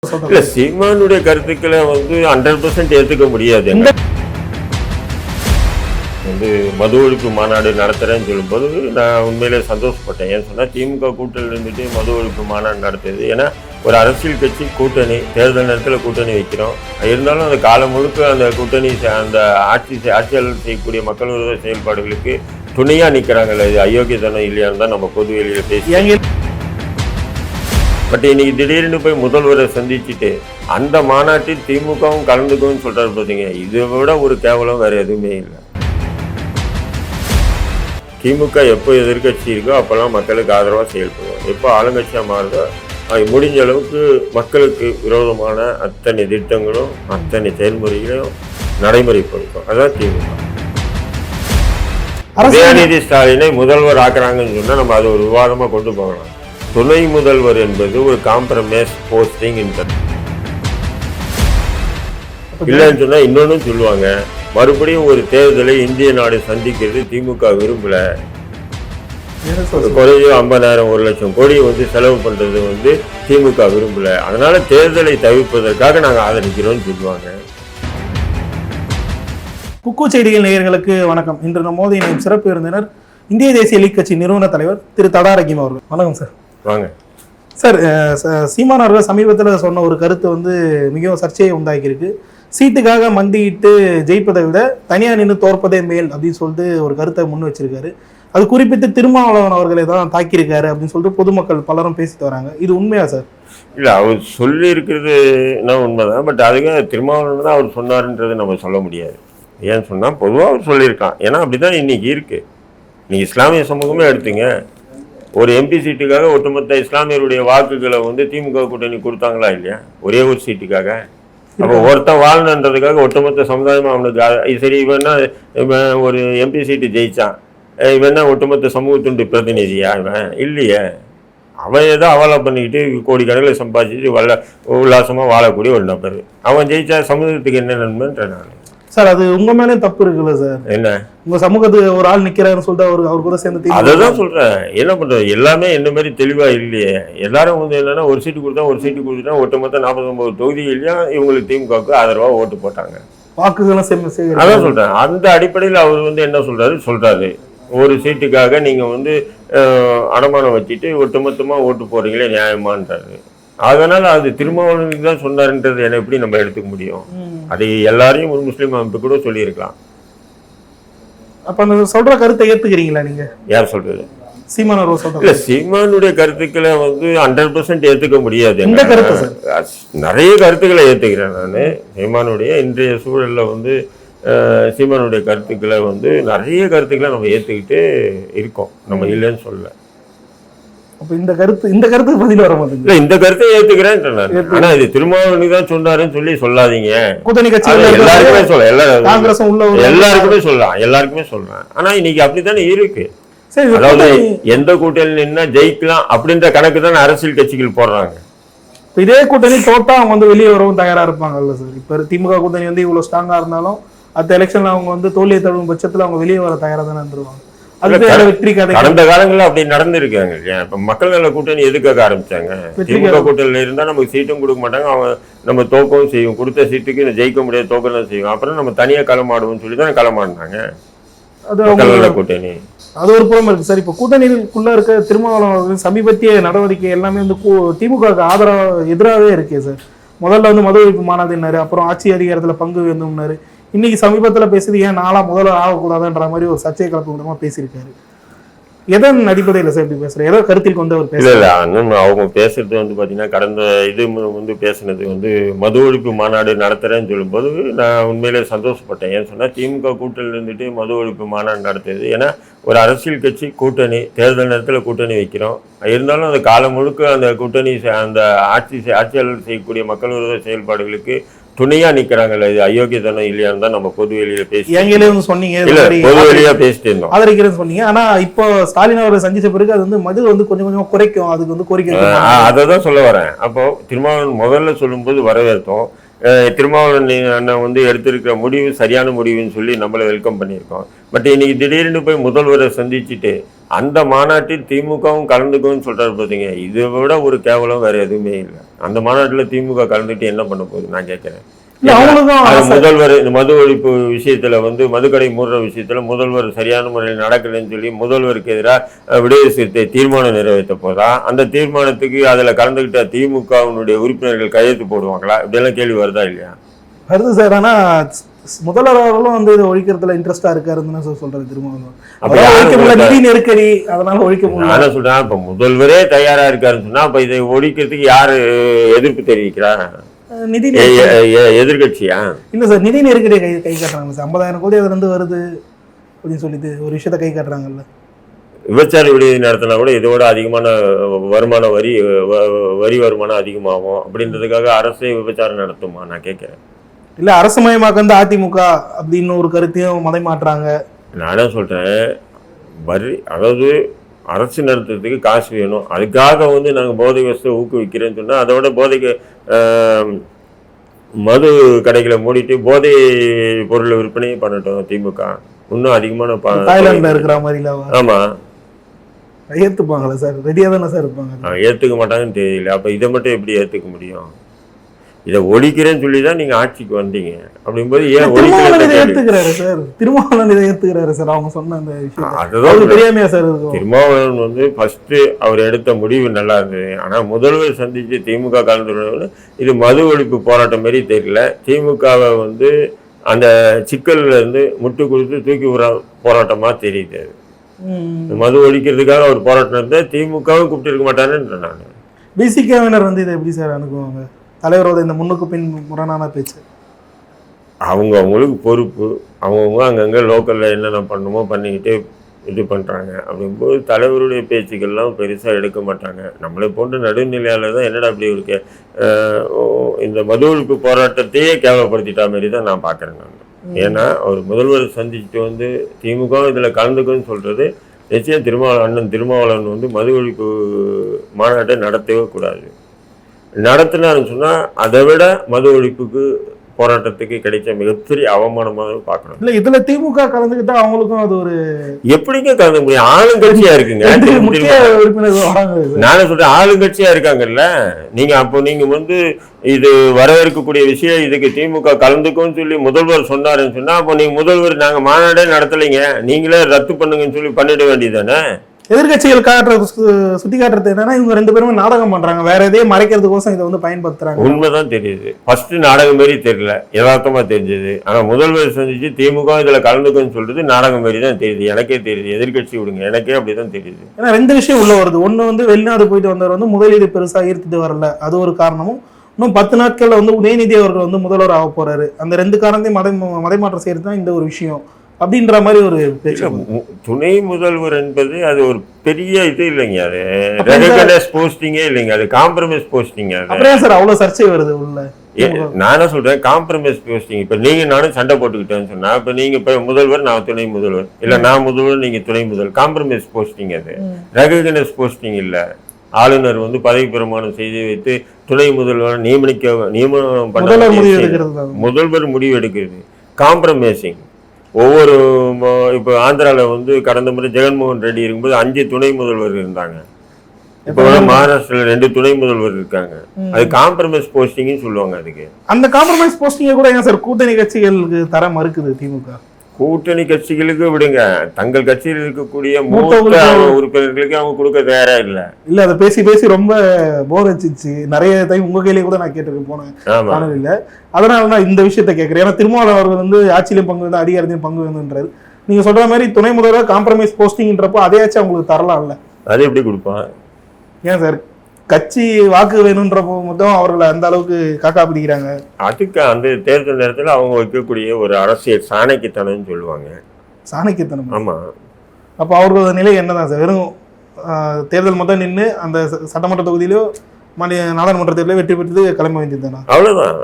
இல்ல சீமானுடைய கருத்துக்களை 100% ஏத்துக்க முடியாது. மது ஒழிப்பு மாநாடு நடத்துறேன்னு சொல்லும்போது நான் உண்மையிலே சந்தோஷப்பட்டேன். ஏன்னு சொன்னா திமுக கூட்டணியில் இருந்துட்டு மது ஒழிப்பு மாநாடு நடத்துது. ஏன்னா ஒரு அரசியல் கட்சி கூட்டணி தேர்தல் நேரத்தில் கூட்டணி வைக்கிறோம். இருந்தாலும் அந்த காலம் முழுக்க அந்த கூட்டணி அந்த ஆட்சியாளர் செய்யக்கூடிய மக்கள் விரோத செயல்பாடுகளுக்கு துணையா நிற்கிறாங்கல்ல, இது அயோக்கியத்தனம் இல்லையான்னு தான் நம்ம பொது வெளியில பேசி. பட் இன்னைக்கு திடீர்னு போய் முதல்வரை சந்திச்சுட்டு அந்த மாநாட்டில் திமுகவும் கலந்துக்கும்னு சொல்றாரு பார்த்தீங்க. இதை விட ஒரு கேவலம் வேற எதுவுமே இல்லை. திமுக எப்போ எதிர்கட்சி இருக்கோ அப்போல்லாம் மக்களுக்கு ஆதரவாக செயல்படுவோம். எப்போ ஆளுங்கட்சியாக மாறுதோ முடிஞ்ச அளவுக்கு மக்களுக்கு விரோதமான அத்தனை திட்டங்களும் அத்தனை செயல்முறைகளையும் நடைமுறைப்படுத்தும். அதான் திமுக. உதயநிதி ஸ்டாலினை முதல்வர் ஆக்குறாங்கன்னு சொன்னால் நம்ம அது ஒரு விவாதமாக கொண்டு போகலாம். துணை முதல்வர் என்பது ஒரு காம்ப்ரமைஸ் போஸ்டிங். இல்லைன்னு சொன்னால் இன்னொன்னு சொல்லுவாங்க, மறுபடியும் ஒரு தேர்தலை இந்திய நாடு சந்திக்கிறது திமுக விரும்பல. குறையும் 50,000 1 லட்சம் கோடி செலவு பண்றது திமுக விரும்பல. அதனால தேர்தலை தவிர்ப்பதற்காக நாங்கள் ஆதரிக்கிறோம்னு சொல்லுவாங்க. குக்கு செய்திகள் நேயர்களுக்கு வணக்கம். இன்று நம்மோது இணையும் சிறப்பு விருந்தினர் இந்திய தேசிய லீக் கட்சி நிறுவன தலைவர் திரு தடா ரஹீம் அவர்கள். வணக்கம் சார். வாங்க சார். சீமான் அவர்கள் சமீபத்தில் சொன்ன ஒரு கருத்து மிகவும் சர்ச்சையை உண்டாக்கியிருக்கு. சீட்டுக்காக மண்டிட்டு ஜெயிப்பதை விட தனியாக நின்று தோற்பதே மேல் அப்படின்னு சொல்லிட்டு ஒரு கருத்தை முன் வச்சிருக்காரு. அது குறிப்பிட்டு திருமாவளவன் அவர்களை தான் தாக்கியிருக்காரு அப்படின்னு சொல்லிட்டு பொதுமக்கள் பலரும் பேசிட்டு வராங்க. இது உண்மையா சார்? இல்லை, அவர் சொல்லி இருக்கிறது உண்மைதான். பட் அதுக்காக திருமாவளவன் தான் அவர் சொன்னார்ன்றது நம்ம சொல்ல முடியாது. ஏன்னு சொன்னால் பொதுவாக அவர் சொல்லியிருக்கான். ஏன்னா அப்படிதான் இன்னைக்கு இருக்கு. இன்னைக்கு இஸ்லாமிய சமூகமே எடுத்துங்க, ஒரு எம்பி சீட்டுக்காக ஒட்டுமொத்த இஸ்லாமியருடைய வாக்குகளை திமுக கூட்டணி கொடுத்தாங்களா இல்லையா? ஒரே ஒரு சீட்டுக்காக. அப்போ ஒருத்தன் வாழணுன்றதுக்காக ஒட்டுமொத்த சமுதாயமாக அவனுக்கு சரி, இவன் ஒரு எம்பி சீட்டு ஜெயிச்சான், இவன் ஒட்டுமொத்த சமூகத்துண்டு பிரதிநிதியா? இவன் இல்லையே. அவன் ஏதோ அவலை பண்ணிக்கிட்டு கோடிக்கணக்கில் சம்பாதிச்சுட்டு உல்லாசமாக வாழக்கூடிய ஒரு நபர். அவன் ஜெயிச்சா சமூகத்துக்கு என்ன நன்மைன்ற நான் சார், அது உங்க மேலே தப்பு இருக்குல்ல சார்? என்ன உங்க சமூகத்துக்கு ஒரு ஆள் நிக்கிறாருன்னு சொல்லிட்டு அவர் கூட சேர்ந்து அதான் சொல்றேன். என்ன பண்றது, எல்லாமே என்ன மாதிரி தெளிவா இல்லையே. எல்லாரும் என்னன்னா ஒரு சீட்டு கொடுத்தா ஒரு சீட்டு கொடுத்துட்டா ஒட்டுமொத்த 49 தொகுதிகளையும் இவங்களுக்கு திமுகவுக்கு ஆதரவா ஓட்டு போட்டாங்க, வாக்குகளும். அதான் சொல்றேன். அந்த அடிப்படையில் அவர் என்ன சொல்றாரு, ஒரு சீட்டுக்காக நீங்க அடமானம் வச்சுட்டு ஒட்டுமொத்தமா ஓட்டு போறீங்களே நியாயமான்றாரு. அதனால அது திருமாவளவனுக்கு தான் சொன்னாருன்றது என்ன எப்படி நம்ம எடுத்துக்க முடியும்? அது எல்லாரையும் ஒரு முஸ்லீம் அமைப்பு கூட சொல்லியிருக்கலாம். அப்ப அந்த சொல்ற கருத்தை ஏத்துக்கிறீங்களா நீங்க? யார் சொல்றது? சீமான் சொல்றது. இல்ல, சீமானுடைய கருத்துக்களை 100% ஏத்துக்க முடியாது. நிறைய கருத்துக்களை ஏத்துக்கிறேன் நான். சீமானுடைய இன்றைய சூழல்ல சீமானுடைய கருத்துக்களை நிறைய கருத்துக்களை நம்ம ஏத்துக்கிட்டு இருக்கோம். நம்ம இல்லைன்னு சொல்லல. இந்த கருத்துக்கு பதில் வர மாட்டேங்குது. இந்த கருத்தை ஏத்துக்கிறேன். ஆனா இது திருமாவளவனுக்கு தான் சொன்னாருன்னு சொல்லாதீங்க. கூட்டணி கட்சி எல்லாருக்குமே சொல்ல, எல்லாருக்குமே சொல்றேன். ஆனா இன்னைக்கு அப்படித்தானே இருக்கு. அதாவது எந்த கூட்டணி நின்னா ஜெயிக்கலாம் அப்படின்ற கணக்கு தான் அரசியல் கட்சிகள் போடுறாங்க. இதே கூட்டணி தோட்டா அவங்க வெளியே வரவும் தயாரா இருப்பாங்கல்ல சார்? இப்ப திமுக கூட்டணி இவ்வளவு ஸ்ட்ராங்கா இருந்தாலும் அடுத்த எலெக்ஷன்ல அவங்க தோல்வியை தழுவும் பட்சத்துல அவங்க வெளியே வர தயாரா தானே இருந்துருவாங்க. கடந்த காலங்களில் அப்படி நடந்திருக்காங்க. இப்ப மக்கள் நல கூட்டணி எதுக்காக ஆரம்பிச்சாங்க? திமுக கூட்டணியில இருந்தா நமக்கு சீட்டும் கொடுக்க மாட்டாங்க, அவன் நம்ம தோக்கவும் செய்வோம், கொடுத்த சீட்டுக்கு ஜெயிக்க முடியாது தோக்கதான் செய்வோம், அப்புறம் நம்ம தனியா களமாடுவோம்னு சொல்லி தான் களமாடினாங்க மக்கள் நல கூட்டணி. அது ஒரு புறம் இருக்கு சார். இப்ப கூட்டணிக்குள்ள இருக்க திருமாவளவன் சமீபத்திய நடவடிக்கை எல்லாமே திமுக எதிராகவே இருக்கே சார். முதல்ல மது ஒழிப்பு மாநாடுனாரு, அப்புறம் ஆட்சி அதிகாரத்துல பங்கு வேண்டும்னாரு. இன்னைக்கு சமீபத்தில் பேசுறது ஏன் நாளா முதல்ல ஆகக்கூடாதுன்ற மாதிரி ஒரு சர்ச்சை கலப்பு விதமா பேசியிருக்காரு. எதன் அடிப்படையில் சார் இப்படி பேசுறேன்? ஏதோ கருத்தில் கொண்டு அவர் பேசல. அவங்க பேசுறது பாத்தீங்கன்னா கடந்த இது பேசுனது மது ஒழிப்பு மாநாடு நடத்துறேன்னு சொல்லும்போது நான் உண்மையிலே சந்தோஷப்பட்டேன். ஏன்னு சொன்னா திமுக கூட்டணியில் இருந்துட்டு மது ஒழிப்பு மாநாடு நடத்துது. ஏன்னா ஒரு அரசியல் கட்சி கூட்டணி தேர்தல் நேரத்தில் கூட்டணி வைக்கிறோம். இருந்தாலும் அந்த காலம் முழுக்க அந்த கூட்டணி அந்த ஆட்சியாளர் செய்யக்கூடிய மக்கள் விரோத செயல்பாடுகளுக்கு துணையா நிக்கிறாங்கல்ல, இது அயோக்கியத்தனம் இல்லையான்னு தான் நம்ம பொது வெளியில சொன்னீங்க. பொது வெளியா பேசிட்டு இருந்தோம், ஆதரிக்கிறேன்னு சொன்னீங்க. ஆனா இப்போ ஸ்டாலின் அவரை சந்திச்ச பிறகு அது மது கொஞ்சம் கொஞ்சமா குறைக்கும், அதுக்கு கோரிக்கை. அதான் சொல்ல வரேன். அப்போ திருமாவளவன் முதல்ல சொல்லும்போது வரவேற்போம். திருமாவளவன் அண்ணன் வந்து எடுத்திருக்கிற முடிவு சரியான முடிவுன்னு சொல்லி நம்மளை வெல்கம் பண்ணியிருக்கோம். பட் இன்னைக்கு திடீர்னு போய் முதல்வரை சந்திச்சுட்டு அந்த மாநாட்டில் திமுகவும் கலந்துக்கும்னு சொல்கிறாரு பார்த்தீங்க. இதை விட ஒரு கேவலம் வேறு எதுவுமே இல்லை. அந்த மாநாட்டில் திமுக கலந்துட்டு என்ன பண்ண போகுது நான் கேட்குறேன். முதல்வர் இந்த மது ஒழிப்பு விஷயத்துல வந்து மதுக்கடை மூடுற விஷயத்துல முதல்வர் சரியான முறையில் நடக்கலைன்னு சொல்லி முதல்வருக்கு எதிராக விடுதலை சிறுத்தை தீர்மானம் நிறைவேற்ற போதா, அந்த தீர்மானத்துக்கு அதுல கலந்துகிட்ட திமுகவினுடைய உறுப்பினர்கள் கையெழுத்து போடுவாங்களா, இப்படியெல்லாம் கேள்வி வருதா இல்லையா? வருது சார். ஆனா முதல்வர் அவர்களும் வந்து இதை ஒழிக்கிறதுல இன்ட்ரெஸ்டா இருக்காருன்னு சொல்றாரு திருமாவளவன். நிதி நெருக்கடி அதனால ஒழிக்க முடியல. நான் சொல்றேன், இப்ப முதல்வரே தயாரா இருக்காருன்னு சொன்னா அப்ப இதை ஒழிக்கிறதுக்கு யாரு எதிர்ப்பு தெரிவிக்கிறா? நிதி எதிர்கட்சியா? இல்ல சார், நிதி நெருக்கடியை கை காட்டுறாங்க சார். 50,000 கோடி அதுல இருந்து வருது அப்படின்னு சொல்லிட்டு ஒரு விஷயத்த கை காட்டுறாங்கல்ல. விபச்சார விடுதி நடத்தினா கூட இதோட அதிகமான வருமான வரி வருமானம் அதிகமாகும் அப்படின்றதுக்காக அரசே விபச்சாரம் நடத்துமா நான் கேட்கிறேன். இல்ல அரசுமயமாக்க வந்து அதிமுக அப்படின்னு ஒரு கருத்தையும் மதை மாற்றாங்க. நானே சொல்றேன், அதாவது அரசு நடத்துறதுக்கு காசு வேணும், அதுக்காக வந்து நாங்கள் போதை வசதியை ஊக்குவிக்கிறேன்னு சொன்னால் அதோட போதைக்கு மது கடைகளை மூடிட்டு போதை பொருளை விற்பனையே பண்ணட்டும் திமுக. இன்னும் அதிகமான தாய்லாந்துல இருக்கிற மாதிரி. ஆமா, ஏத்துப்பாங்களா சார்? ரெடியா தானே சார் இருப்பாங்க. ஏத்துக்க மாட்டாங்கன்னு தெரியல. அப்ப இதை மட்டும் எப்படி ஏத்துக்க முடியும்? இதை ஒழிக்கிறேன்னு சொல்லி தான் நீங்க ஆட்சிக்கு வந்தீங்க. அப்படிங்கும்போது ஏன் ஏத்துக்கிறாரு சார்? திருமாவளவன் இதை ஏத்துக்கிறாரு சார்? அவங்க சொன்ன அந்த விஷயம் அதுதான் தெரியாமையா சார் இருக்கும்? திருமாவளவன் வந்து ஃபர்ஸ்ட் அவர் எடுத்த முடிவு நல்லா இருந்தது. ஆனா முதல்வர் சந்திச்சு திமுக கலந்து இது மது ஒழிப்பு போராட்டம் மாரி தெரியல. திமுகவை வந்து அந்த சிக்கல்ல இருந்து முட்டு கொடுத்து தூக்கி விடுற போராட்டமா தெரியுது. மது ஒழிக்கிறதுக்காக ஒரு போராட்டம் இருந்தால் திமுகவும் கூப்பிட்டு இருக்க மாட்டானேன்ற நான். பிசிகேவினர் வந்து இதை எப்படி சார் அணுகுவாங்க? தலைவரோட இந்த முன்னுக்கு பின் முரணான பேச்சு. அவங்களுக்கு பொறுப்பு. அவங்கவுங்க அங்கங்கே லோக்கலில் என்னென்ன பண்ணணுமோ பண்ணிக்கிட்டு இது பண்ணுறாங்க. அப்படிங்கும்போது தலைவருடைய பேச்சுக்கள்லாம் பெருசாக எடுக்க மாட்டாங்க. நம்மளை போன்ற நடுநிலையால் தான் என்னடா அப்படி இருக்கு, இந்த மது ஒழிப்பு போராட்டத்தையே கேவலப்படுத்திட்டா மாரி தான் நான் பார்க்குறேன் நான். ஏன்னா அவர் முதல்வர் சந்திச்சுட்டு வந்து திமுக இதில் கலந்துக்குன்னு சொல்கிறது நிச்சயம் அண்ணன் திருமாவளவன் வந்து மது ஒழிப்பு மாநாட்டை நடத்தவே கூடாது. நடத்தினாருன்னு சொன்னால் அதை விட மது ஒழிப்புக்கு போராட்டத்துக்கு கிடைச்ச மிகப்பெரிய அவமானமாக பார்க்கணும். இல்லை இதுல திமுக கலந்துக்கிட்டா அவங்களுக்கும் அது ஒரு எப்படிங்க கலந்து முடியும்? ஆளுங்கட்சியா இருக்குங்க. நானே சொல்றேன், ஆளுங்கட்சியா இருக்காங்கல்ல நீங்க. அப்போ நீங்க வந்து இது வரவேற்கக்கூடிய விஷயம், இதுக்கு திமுக கலந்துக்கும்னு சொல்லி முதல்வர் சொன்னாருன்னு சொன்னா அப்போ நீங்க முதல்வர் நாங்க மாநாடே நடத்தலைங்க, நீங்களே ரத்து பண்ணுங்கன்னு சொல்லி பண்ணிட வேண்டியதானே? எதிர்கட்சிகள் சுட்டி காட்டுறது என்னன்னா இவங்க ரெண்டு பேருமே நாடகம் பண்றாங்க, வேற எதையும் மறைக்கிறதுக்கோசம் இதை வந்து பயன்படுத்துறாங்க. உண்மைதான் தெரியுது. ஃபர்ஸ்ட் நாடகம் மாரி தெரியல, யதார்த்தமா தெரிஞ்சது. ஆனா முதல்வர் சந்திச்சு திமுக இதுல கலந்துக்குன்னு சொல்றது நாடகம் மாரி தான் தெரியுது. எனக்கே தெரியுது. எதிர்கட்சி விடுங்க, எனக்கே அப்படிதான் தெரியுது. ஏன்னா ரெண்டு விஷயம் உள்ள வருது. ஒண்ணு வந்து வெளிநாடு போயிட்டு வந்தவர் வந்து முதலீடு பெருசா ஈர்த்துட்டு வரல, அது ஒரு காரணமும். இன்னும் 10 நாட்கள்ல வந்து உதயநிதி அவர்கள் வந்து முதல்வர் ஆக போறாரு. அந்த ரெண்டு காரணத்தையும் மதைமாற்றம் செய்யறது தான் இந்த ஒரு விஷயம் அப்படின்ற மாதிரி ஒரு பேச்சு. துணை முதல்வர் என்பது அது ஒரு பெரிய இது இல்லைங்க, அது ரெகக்னைஸ் போஸ்டிங்கே இல்லைங்க, அது காம்ப்ரமைஸ் போஸ்டிங். அப்படியே சார் அவ்வளவு சர்ச்சை வருது உள்ள. நானே சொல்றேன் காம்ப்ரமைஸ் போஸ்டிங். இப்ப நீங்க நானும் சண்டை போட்டுக்கிட்டேன்னு சொன்னா இப்ப நீங்க இப்ப முதல்வர் நான் துணை முதல்வர், இல்ல நான் முதல்வர் நீங்க துணை முதல்வர், காம்ப்ரமைஸ் போஸ்டிங். அது ரெகக்னைஸ் போஸ்டிங் இல்ல. ஆளுநர் வந்து பதவி பிரமாணம் செய்து வைத்து துணை முதல்வர் நியமனம் பண்ண முதல்வர் முடிவு எடுக்கிறது காம்ப்ரமைசிங். ஒவ்வொரு இப்போ ஆந்திராவில் வந்து கடந்த முறை ஜெகன்மோகன் ரெட்டி இருக்கும்போது 5 துணை முதல்வர் இருந்தாங்க. இப்போ மகாராஷ்டிராவில் 2 துணை முதல்வர் இருக்காங்க. அது காம்ப்ரமைஸ் போஸ்டிங்னு சொல்லுவாங்க. அதுக்கு அந்த காம்ப்ரமைஸ் போஸ்டிங்கை கூட ஏன் சார் கூட்டணி கட்சிகளுக்கு தர மறுக்குது திமுக? கூட்டணி கட்சிகளுக்கு விடுங்க, தங்கள் கட்சியில் இருக்கக்கூடிய மூத்த உறுப்பினர்களுக்கு அவங்க கொடுக்க தயாரா இல்லை. இல்ல அதை பேசி பேசி ரொம்ப போர் அடிச்சிச்சு. நிறைய டைம் உங்க கையிலேயே கூட நான் கேட்டிருக்கேன் போனேன் இல்ல. அதனால நான் இந்த விஷயத்த கேட்கிறேன். ஏன்னா திருமாவளவன் அவர்கள் வந்து ஆட்சியிலும் பங்கு வந்து அதிகாரத்தையும் பங்கு வேணுன்றாரு. நீங்க சொல்ற மாதிரி துணை முதல்வர் காம்ப்ரமைஸ் போஸ்டிங்ன்றப்போ அதையாச்சும் அவங்களுக்கு தரலாம்ல. அது எப்படி கொடுப்பான்? ஏன் சார் கட்சி வாக்கு வேணும்ன்றப்போ மட்டும் அவர்களை அந்த அளவுக்கு காக்கா பிடிக்கிறாங்க? அதுக்கு அந்த தேர்தல் நேரத்தில் அவங்க வைக்கக்கூடிய ஒரு அரசியல் சாணக்கியத்தனம்னு சொல்லுவாங்க. சாணக்கியத்தனம்? ஆமா. அப்போ அவர்களோட நிலை என்னதான் சார்? வெறும் தேர்தல் மட்டும் நின்று அந்த சட்டமன்ற தொகுதியிலோ நாடாளுமன்ற தேர்தலில் வெற்றி பெற்றது கிளம்ப வேண்டியது தானே? அவ்வளோதான்.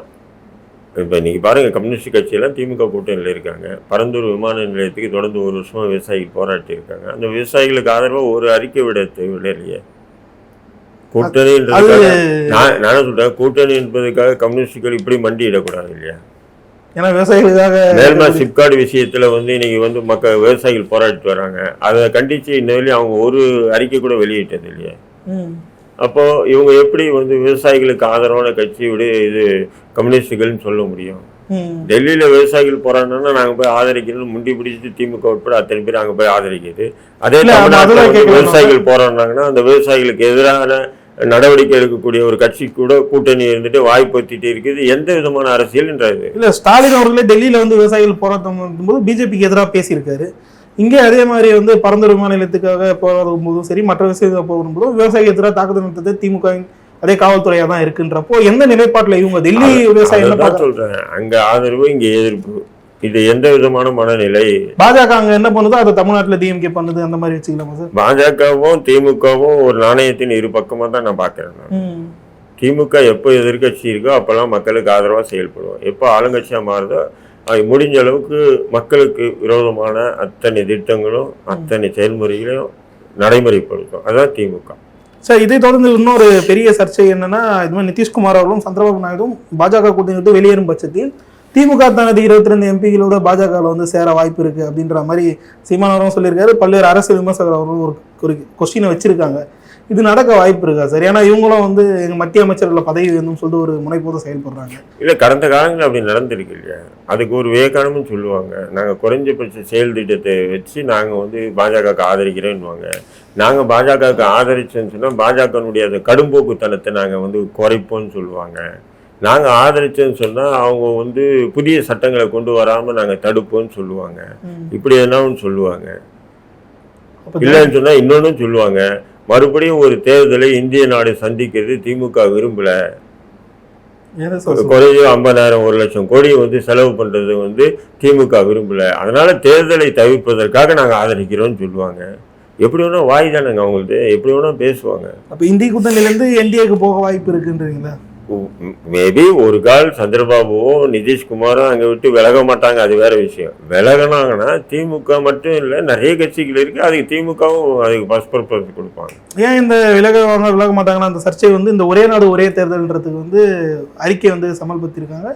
இப்போ இன்னைக்கு பாருங்க, கம்யூனிஸ்ட் கட்சியெல்லாம் திமுக கூட்டணியில் இருக்காங்க. பரந்தூர் விமான நிலையத்துக்கு தொடர்ந்து 1 வருஷமா விவசாயிகள் போராட்டி இருக்காங்க. அந்த விவசாயிகளுக்கு ஆதரவாக ஒரு அறிக்கை விட தேவையில்லையே. கூட்டணின்றதுக்காக நான் சொல்றேன், கூட்டணி என்பதுக்காக கம்யூனிஸ்டுகள் இப்படி மண்டியிடக்கூடாது இல்லையா? ஏன்னா விவசாயிகளுக்காக மேல்மா சிப்காட் விஷயத்துல இன்னைக்கு மக்கள் விவசாயிகள் போராடிட்டு வராங்க. அதை கண்டிச்சு இந்த வழி அவங்க ஒரு அறிக்கை கூட வெளியிட்டது இல்லையா? அப்போ இவங்க எப்படி விவசாயிகளுக்கு ஆதரவான கட்சி இது கம்யூனிஸ்டுகள்னு சொல்ல முடியும்? டெல்லியில விவசாயிகள் போராடினா நாங்க போய் ஆதரிக்கணும்னு முண்டி பிடிச்சிட்டு திமுக உட்பட அத்தனை பேர் அங்க போய் ஆதரிக்குது. அதே தமிழ்நாட்டில் விவசாயிகள் போராடினாங்கன்னா அந்த விவசாயிகளுக்கு எதிரான நடவடிக்கை எடுக்கக்கூடிய ஒரு கட்சி கூட கூட்டணி இருந்துட்டு வாய்ப்பத்திட்டு இருக்குது. எந்த விதமான அரசியல்ன்றது இல்ல. ஸ்டாலின் அவர்களே டெல்லியில விவசாயிகள் போராட்டம் போது பிஜேபிக்கு எதிராக பேசியிருக்காரு. இங்கே அதே மாதிரி பரந்தூர் மாநிலத்துக்காக போராடும் போதும் சரி, மற்ற விஷயங்கள் போகும்போதும் விவசாயிகள் எதிராக தாக்குதல் நடத்தது திமுக அதே காவல்துறையா தான் இருக்குன்றப்போ எந்த நிலைப்பாட்டுல இவங்க டெல்லி விவசாயிகள் சொல்றேன், அங்க ஆதரவு இங்க எதிர்ப்பு, இது எந்த விதமான மனநிலை? பாஜக அங்க என்ன பண்ணுதோ அதை தமிழ்நாட்டுல டிஎம்கே பண்ணுது, அந்த மாதிரி வச்சுக்கலாமா சார்? பாஜகவும் திமுகவும் ஒரு நாணயத்தின் இரு பக்கமா தான் நான் பாக்குறேன். திமுக எப்போ எதிர்கட்சி இருக்கோ அப்பெல்லாம் மக்களுக்கு ஆதரவா செயல்படுவோம். எப்போ ஆளுங்கட்சியா மாறுதோ முடிஞ்ச அளவுக்கு மக்களுக்கு விரோதமான அத்தனை திட்டங்களும் அத்தனை செயல்முறைகளையும் நடைமுறைப்படுத்தும். அதான் திமுக. சார், இதை தொடர்ந்து இன்னொரு பெரிய சர்ச்சை என்னன்னா, இது மாதிரி நிதிஷ்குமார் அவர்களும் சந்திரபாபு நாயுடும் பாஜக கூட்டணி விட்டு வெளியேறும் பட்சத்தில் திமுக தனது 22 எம்பிகளோட பாஜகவில் சேர வாய்ப்பு இருக்கு அப்படின்ற மாதிரி சீமான் அவரும் சொல்லியிருக்காரு. பல்வேறு அரசியல் விமர்சகர் அவர்களும் ஒரு கொஸ்டினை வச்சிருக்காங்க. இது நடக்க வாய்ப்பு இருக்கா சார்? ஏன்னா இவங்களும் எங்க மத்திய அமைச்சர்கள் பதவி வேணும்னு சொல்லிட்டு ஒரு முனைப்போது செயல்படுறாங்க. இல்லை, கடந்த காலங்களில் அப்படி நடந்திருக்கு இல்லையா? அதுக்கு ஒரு விவேகானம்னு சொல்லுவாங்க. நாங்கள் குறைஞ்சபட்ச செயல் திட்டத்தை வச்சு நாங்கள் பாஜகவுக்கு ஆதரிக்கிறேன்னுவாங்க. நாங்கள் பாஜகவுக்கு ஆதரிச்சோன்னு சொன்னால் பாஜகனுடைய அந்த கடும்போக்குத்தனத்தை நாங்கள் குறைப்போம்னு சொல்லுவாங்க. நாங்கள் ஆதரிச்சோன்னு சொன்னால் அவங்க புதிய சட்டங்களை கொண்டு வராமல் நாங்கள் தடுப்போம்னு சொல்லுவாங்க. இப்படி என்ன சொல்லுவாங்க. இல்லைன்னு சொன்னால் இன்னொன்னும் சொல்லுவாங்க, மறுபடியும் ஒரு தேர்தலை இந்திய நாடு சந்திக்கிறது திமுக விரும்பல. குறைஞ்ச 50,000 1 லட்சம் கோடி செலவு பண்றது திமுக விரும்பல. அதனால தேர்தலை தவிர்ப்பதற்காக நாங்கள் ஆதரிக்கிறோம்னு சொல்லுவாங்க. எப்படி வேணா வாய் தானேங்க அவங்களுக்கு, எப்படி வேணா பேசுவாங்க. அப்ப இந்திய கூட்டணியிலேருந்து என்டிஏக்கு போக வாய்ப்பு இருக்குன்றீங்களா? மேபி ஒரு கால் சந்திரபாபுவும் நிதிஷ்குமாரும் அங்கே விட்டு விலக மாட்டாங்க, அது வேற விஷயம். விலகினாங்கன்னா திமுக மட்டும் இல்லை, நிறைய கட்சிகள் இருக்கு, அதுக்கு திமுகவும் அதுக்கு ஃபர்ஸ்ட் ப்ரிஃபரன்ஸ் கொடுப்பாங்க. ஏன் இந்த விலக மாட்டாங்கன்னா அந்த சர்ச்சை இந்த ஒரே நாடு ஒரே தேர்தல்ன்றதுக்கு அறிக்கை சமர்ப்பித்திருக்காங்க.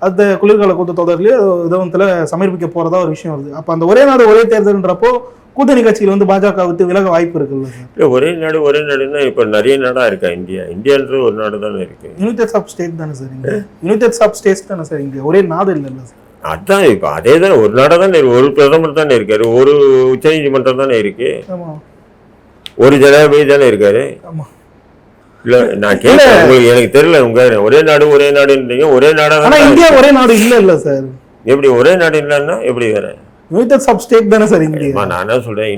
அந்த குளிர்கால கூட்டத்தொடர்லேயே விதத்தில் சமர்ப்பிக்க போறதா ஒரு விஷயம் வருது. அப்போ அந்த ஒரே நாடு ஒரே தேர்தல்ன்றப்போ கூட்டணி கட்சிகள் பாஜக விட்டு விலக வாய்ப்பு இருக்குல்ல? இல்லை, ஒரே நாடுன்னா இப்போ நிறைய நாடா இருக்கா? இந்தியான்றது ஒரு நாடு தானே இருக்கு. யுனைடெட் ஆஃப் ஸ்டேட் தானே சார் இங்கே? யுனைடெட் ஆஃப் ஸ்டேட்ஸ் தானே சார் இங்கே? ஒரே நாடு இல்லைல்ல சார்? அதான் இப்போ அதே தானே, ஒரு நாடா தானே இருக்கு, ஒரு பிரதமர் தானே இருக்காரு, ஒரு உச்ச நீதிமன்றம் தானே இருக்கு, ஒரு ஜனாதிபதி தானே இருக்காரு. இல்ல நான் கேட்கிறேன், உங்களுக்கு எனக்கு தெரியல. உங்க ஒரே நாடுன்றீங்க, ஒரே நாடா? ஆனா இந்தியா ஒரே நாடு இல்ல சார். எப்படி ஒரே நாடு இல்லைன்னா எப்படி வேற? யுனைடெட் ஆஃப் ஸ்டேட் தானே சார் இந்தியா? நான் என்ன சொல்றேன்,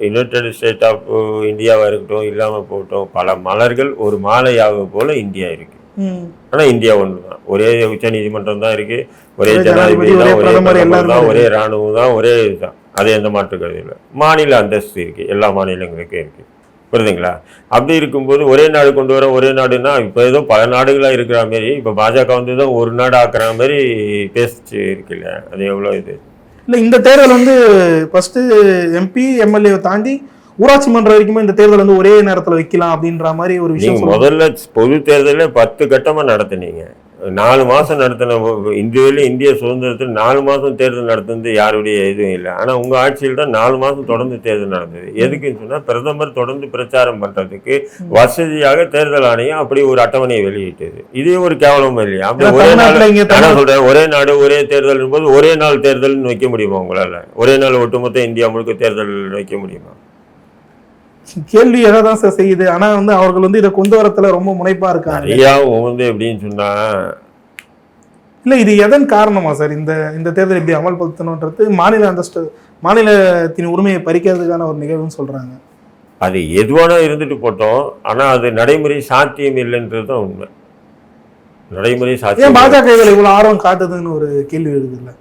யுனைடெட் ஸ்டேட் ஆஃப் இந்தியாவா இருக்கட்டும், இல்லாம போகட்டும், பல மலர்கள் ஒரு மாலையாக போல இந்தியா இருக்கு. ஆனா இந்தியா ஒண்ணுதான், ஒரே உச்ச நீதிமன்றம் தான் இருக்கு, ஒரே ஜனாதிபதி தான், ஒரே பிரதமர் தான், ஒரே ராணுவம் தான், ஒரே இதுதான். அது எந்த மாற்று கருதி இல்லை. மாநில அந்தஸ்து இருக்கு, எல்லா மாநிலங்களுக்கும் இருக்கு. புரியுதுங்களா? அப்படி இருக்கும்போது ஒரே நாடு கொண்டு வர, ஒரே நாடுன்னா இப்போ ஏதோ பல நாடுகளாக இருக்கிற மாதிரி இப்போ பாஜக தான் ஒரு நாடு ஆக்குற மாதிரி பேசிச்சு இருக்குல்ல, அது எவ்வளோ இது இல்லை. இந்த தேர்தல் ஃபர்ஸ்ட் எம்பி எம்எல்ஏ தாண்டி ஊராட்சி மன்றம் வரைக்குமே இந்த தேர்தல் ஒரே நேரத்தில் வைக்கலாம் அப்படின்ற மாதிரி ஒரு விஷயம். முதல்ல பொது தேர்தலில் 10 கட்டமாக நடத்துனீங்க, 4 மாதம் நடத்தின. இந்திய சுதந்திரத்தில் 4 மாதம் தேர்தல் நடத்துனது யாருடைய இதுவும் இல்லை. ஆனால் உங்கள் ஆட்சியில் தான் 4 மாதம் தொடர்ந்து தேர்தல் நடந்தது. எதுக்குன்னு சொன்னால் பிரதமர் தொடர்ந்து பிரச்சாரம் பண்ணுறதுக்கு வசதியாக தேர்தல் ஆணையம் அப்படி ஒரு அட்டவணையை வெளியிட்டது. இதே ஒரு கேவலம் இல்லையா? அப்படி ஒரே நாள் நான் சொல்கிறேன், ஒரே நாடு ஒரே தேர்தல் போது ஒரே நாள் தேர்தல்னு வைக்க முடியுமா உங்களால்? ஒரே நாள் ஒட்டுமொத்த இந்தியா முழுக்க தேர்தல் வைக்க முடியுமா? கேள்வி எதான் சார் செய்யுது. ஆனா அவர்கள் இதை கொண்டு வரத்துல ரொம்ப முனைப்பா இருக்காங்க. எப்படின்னு சொன்னா, இல்ல இது எதன் காரணமா சார் இந்த தேர்தல் இப்படி அமல்படுத்தணும்ன்றது மாநிலத்தின் உரிமையை பறிக்கிறதுக்கான ஒரு நிகழ்வுன்னு சொல்றாங்க. அது எதுவானா இருந்துட்டு போட்டோம், ஆனா அது நடைமுறை சாத்தியம் இல்லைன்றது தான் உண்மை. நடைமுறை சாத்தியம். பாஜக இவ்வளவு ஆர்வம் காட்டுதுன்னு ஒரு கேள்வி வருது இல்ல?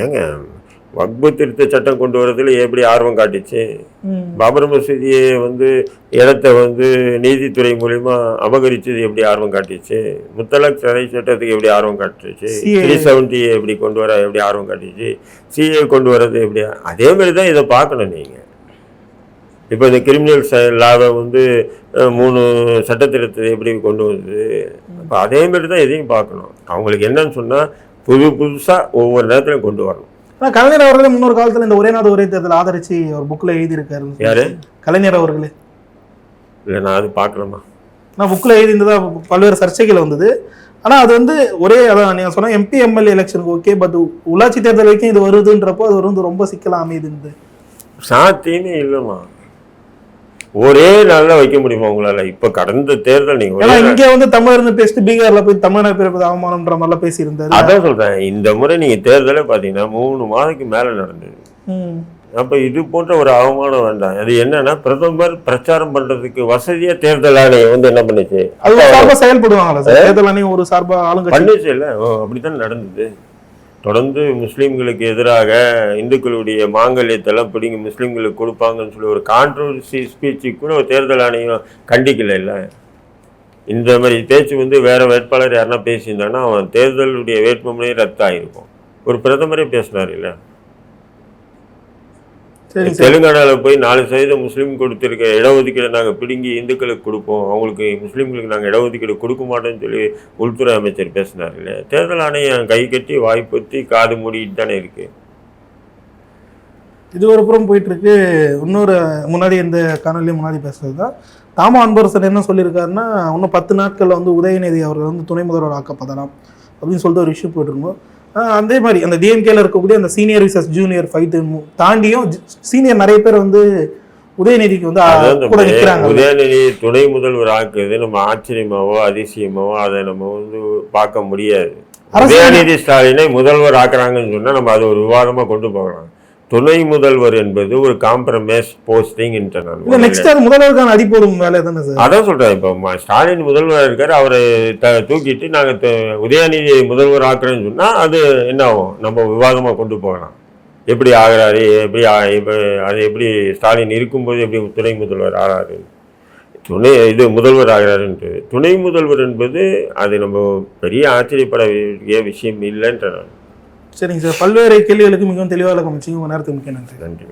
ஏங்க, வக்பு திருத்த சட்டம் கொண்டு வரதுல எப்படி ஆர்வம் காட்டுச்சு? பாபர் மசூதியை இடத்த நீதித்துறை மூலியமா அபகரிச்சது எப்படி ஆர்வம் காட்டுச்சு? முத்தலாக் தடை சட்டத்துக்கு எப்படி ஆர்வம் காட்டுச்சு? 370 எப்படி கொண்டு வர எப்படி ஆர்வம் காட்டுச்சு? சிஏ கொண்டு வர்றது எப்படி? அதே மாதிரி தான் இதை பார்க்கணும் நீங்க. இப்போ இந்த கிரிமினல் லாவை வந்து 3 சட்டத்திட்டத்தை எப்படி கொண்டு வந்து இப்போ அதே மாதிரி தான் எதையும் பார்க்கணும். அவங்களுக்கு என்னன்னு சொன்னால் புதுசாக ஒவ்வொரு நேரத்திலையும் கொண்டு வரணும். ஆனால் கலைஞர் அவர்களே முன்னொரு காலத்தில் இந்த ஒரே நாடு ஒரே தேர்தல் ஆதரிச்சு ஒரு புக்கில் எழுதியிருக்காரு. யாரு? கலைஞர் அவர்களே. இல்லை, நான் அது பார்க்கலாமா? நான் புக்கில் எழுதியிருந்ததா பல்வேறு சர்ச்சைகள் வந்தது. ஆனால் அது வந்து ஒரே அதான் நீங்கள் சொன்னால் எம்பி எம்எல்ஏ எலெக்ஷனுக்கு ஓகே, பட் உள்ளாட்சி தேர்தல் வரைக்கும் இது வருதுன்றப்போ அது வந்து ரொம்ப சிக்கலாக அமையுதுன்னு சாத்தியமே இல்லைம்மா. ஒரே நாளில் வைக்க முடியுமா உங்களால்? இப்போ கடந்த தேர்தல் நீங்கள் இங்கே வந்து தமிழர்னு பேசிட்டு பீகாரில் போய் தமிழர் பேர் அவமானம்ன்ற மாதிரிலாம் பேசியிருந்தாரு. அதான் சொல்கிறேன், இந்த முறை நீங்கள் தேர்தலே பார்த்தீங்கன்னா 3 மாதத்துக்கு மேலே நடந்தது. அப்போ இது போன்ற ஒரு அவமானம் வேண்டாம். அது என்னன்னா, பிரதமர் பிரச்சாரம் பண்றதுக்கு வசதியா தேர்தல் ஆணையம் வந்து என்ன பண்ணுச்சு, அது சார்பா செயல்படுவாங்களா சார்? தேர்தல் ஆணையம் ஒரு சார்பா ஆளுங்க பண்ணுச்சு இல்லை? அப்படித்தான் நடந்தது. தொடர்ந்து முஸ்லீம்களுக்கு எதிராக இந்துக்களுடைய மாங்கல்யத்தெல்லாம் பிடிங்க முஸ்லீம்களுக்கு கொடுப்பாங்கன்னு சொல்லி ஒரு கான்ட்ரவர்சி ஸ்பீச்சு கூட ஒரு தேர்தல் ஆணையம் கண்டிக்கல இல்லை. இந்த மாதிரி பேச்சு வந்து வேற வேட்பாளர் யாருன்னா பேசியிருந்தாங்கன்னா அவன் தேர்தலுடைய வேட்புமனையே ரத்தாயிருக்கும். ஒரு பிரதமரே பேசினார் இல்லை. தெலுங்கானாவில் போய் 4% முஸ்லீம் கொடுத்துருக்க இடஒதுக்கீடு நாங்கள் பிடுங்கி இந்துக்களுக்கு கொடுப்போம், அவங்களுக்கு முஸ்லீம்களுக்கு நாங்கள் இடஒதுக்கீடு கொடுக்க மாட்டோம்னு சொல்லி உள்துறை அமைச்சர் பேசினார் இல்லை. தேர்தல் ஆணையம் கை கட்டி வாய்ப்பத்தி காது மூடிட்டு தானே இருக்கு. இது ஒரு புறம் போயிட்டு இருக்கு. இன்னொரு முன்னாடி இந்த காணொலியும் முன்னாடி பேசுறது தான் தாமா அன்பரசன் என்ன சொல்லியிருக்காருன்னா, இன்னும் 10 நாட்களில் வந்து உதயநிதி அவர்கள் வந்து துணை முதல்வர் ஆக்கப்படலாம் அப்படின்னு சொல்லிட்டு ஒரு விஷயம் போயிட்டுருக்கோம். அதே மாதிரி அந்த டிஎம்கேல இருக்கக்கூடிய அந்த சீனியர் விசஸ் ஜூனியர் ஃபைட்டு தாண்டியும் சீனியர் நிறைய பேர் வந்து உதயநிதிக்கு வந்து கூட நிற்கிறாங்க. உதயநிதி துணை முதல்வர் ஆக்குறது நம்ம ஆச்சரியமாவோ அதிசயமாவோ அதை நம்ம வந்து பார்க்க முடியாது. உதயநிதி ஸ்டாலினை முதல்வர் ஆக்குறாங்கன்னு சொன்னா நம்ம அதை ஒரு விவாதமா கொண்டு போகலாம். துணை முதல்வர் என்பது ஒரு காம்ப்ரமைஸ் போஸ்டிங். நெக்ஸ்ட் அது முதல்வருக்கான அடிப்போடும் வேலை தானே சார்? அதான் சொல்றேன். இப்போ ஸ்டாலின் முதல்வர் இருக்காரு, அவரை தூக்கிட்டு நாங்கள் உதயநிதி முதல்வர் ஆக்குறேன்னு சொன்னா அது என்ன ஆகும், நம்ம விவாதமா கொண்டு போகலாம். எப்படி ஆகிறாரு, அது எப்படி ஸ்டாலின் இருக்கும்போது எப்படி துணை முதல்வர் ஆகிறாரு, முதல்வர் ஆகிறாருன்ட்டு. துணை முதல்வர் என்பது அது நம்ம பெரிய ஆச்சரியப்பட வேண்டிய விஷயம் இல்லைன்ற. சரிங்க சார், பல்வேறு கேள்விகளுக்கு மிகவும் தெளிவாக அமைச்சிங்க. உங்கள் நேரத்துக்கு மிக்க நன்றி. நன்றி.